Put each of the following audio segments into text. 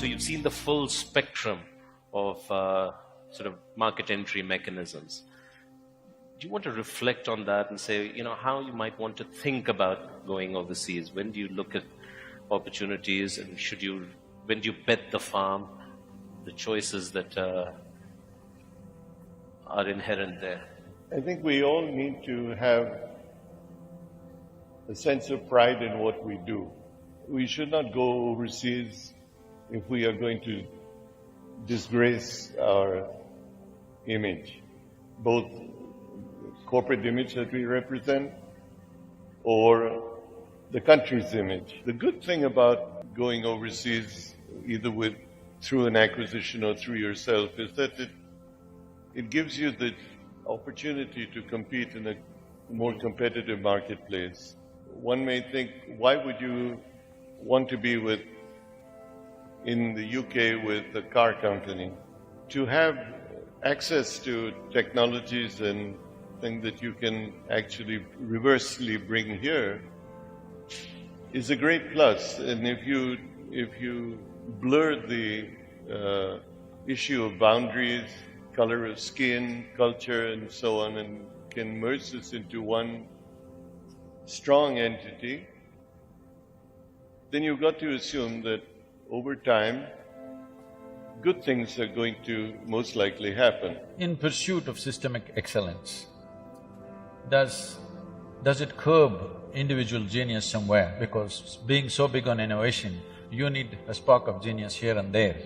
So you've seen the full spectrum of sort of market entry mechanisms. Do you want to reflect on that and say, how you might want to think about going overseas? When do you look at opportunities, and when do you bet the farm, the choices that are inherent there? I think we all need to have a sense of pride in what we do. We should not go overseas if we are going to disgrace our image, both corporate image that we represent or the country's image. The good thing about going overseas, either through an acquisition or through yourself, is that it gives you the opportunity to compete in a more competitive marketplace. One may think, why would you want to be in the UK with a car company? To have access to technologies and things that you can actually reversely bring here is a great plus. And if you blur the issue of boundaries, color of skin, culture, and so on, and can merge this into one strong entity, then you've got to assume that over time, good things are going to most likely happen. In pursuit of systemic excellence, does it curb individual genius somewhere? Because being so big on innovation, you need a spark of genius here and there.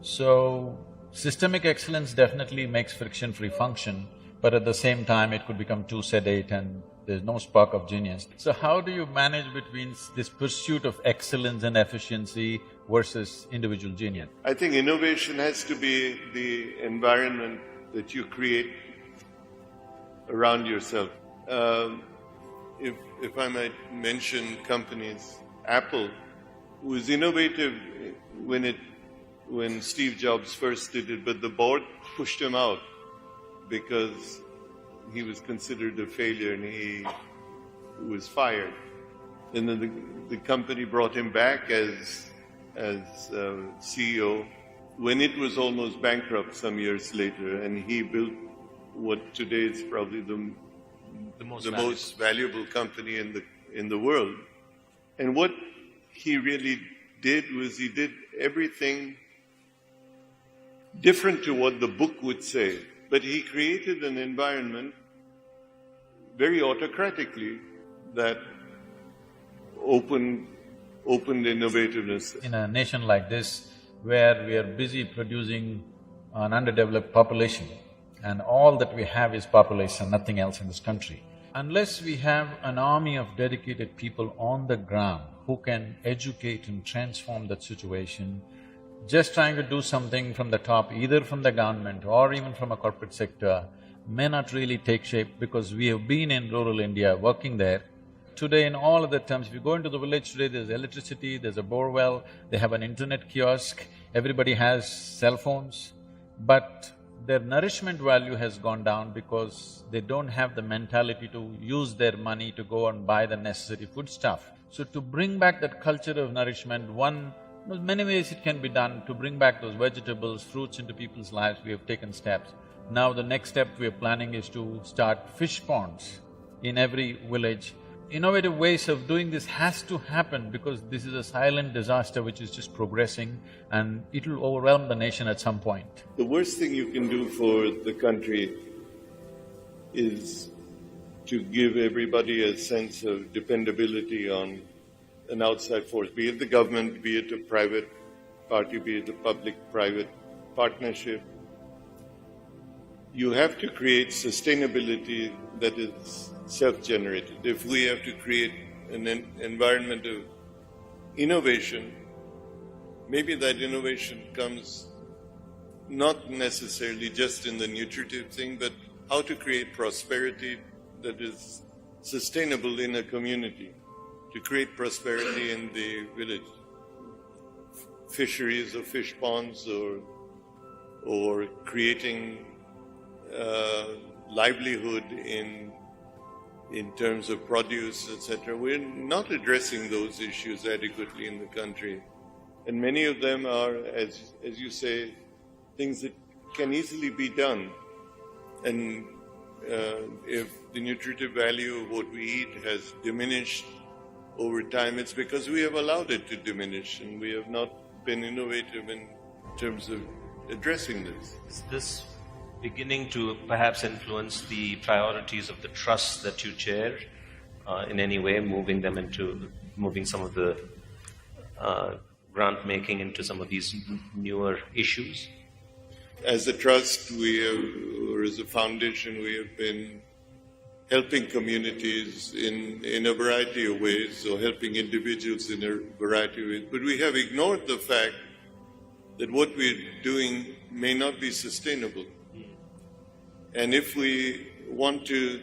So, systemic excellence definitely makes friction-free function, but at the same time it could become too sedate and there's no spark of genius. So how do you manage between this pursuit of excellence and efficiency versus individual genius? I think innovation has to be the environment that you create around yourself. If I might mention companies, Apple was innovative when Steve Jobs first did it, but the board pushed him out because he was considered a failure and he was fired. And then the company brought him back as CEO when it was almost bankrupt some years later, and he built what today is probably the most valuable company in the world. And what he really did was he did everything different to what the book would say, but he created an environment very autocratically that opened innovativeness. In a nation like this, where we are busy producing an underdeveloped population, and all that we have is population, nothing else in this country. Unless we have an army of dedicated people on the ground who can educate and transform that situation, just trying to do something from the top, either from the government or even from a corporate sector, may not really take shape, because we have been in rural India working there. Today, in all other terms, if you go into the village today, there's electricity, there's a borewell, they have an internet kiosk, everybody has cell phones, but their nourishment value has gone down because they don't have the mentality to use their money to go and buy the necessary foodstuff. So to bring back that culture of nourishment, there's many ways it can be done. To bring back those vegetables, fruits into people's lives, we have taken steps. Now the next step we are planning is to start fish ponds in every village. Innovative ways of doing this has to happen, because this is a silent disaster which is just progressing and it'll overwhelm the nation at some point. The worst thing you can do for the country is to give everybody a sense of dependability on an outside force, be it the government, be it a private party, be it a public-private partnership. You have to create sustainability that is self-generated. If we have to create an environment of innovation, maybe that innovation comes not necessarily just in the nutritive thing, but how to create prosperity that is sustainable in a community, to create prosperity in the village. Fisheries or fish ponds or creating livelihood in terms of produce, etc. We're not addressing those issues adequately in the country. And many of them are, as you say, things that can easily be done. And if the nutritive value of what we eat has diminished over time, it's because we have allowed it to diminish and we have not been innovative in terms of addressing this. Is this beginning to perhaps influence the priorities of the trusts that you chair in any way, moving some of the grant making into some of these newer issues? As a trust, or as a foundation, we have been helping communities in a variety of ways, or helping individuals in a variety of ways. But we have ignored the fact that what we're doing may not be sustainable. And if we want to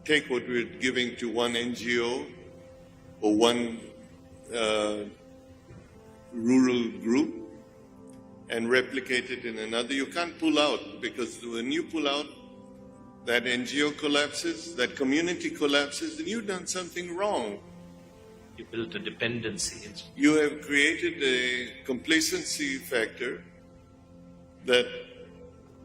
take what we're giving to one NGO or one rural group and replicate it in another, you can't pull out, because when you pull out, that NGO collapses, that community collapses, then you've done something wrong. You built a dependency. You have created a complacency factor that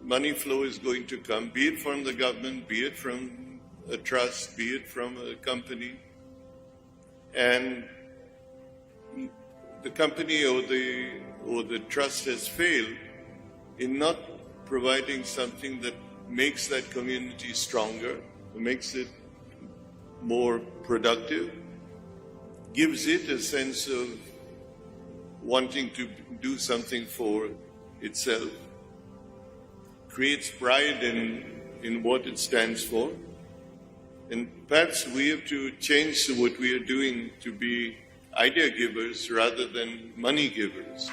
money flow is going to come, be it from the government, be it from a trust, be it from a company. And the company or the trust has failed in not providing something that makes that community stronger, makes it more productive, gives it a sense of wanting to do something for itself, creates pride in what it stands for. And perhaps we have to change what we are doing to be idea givers rather than money givers.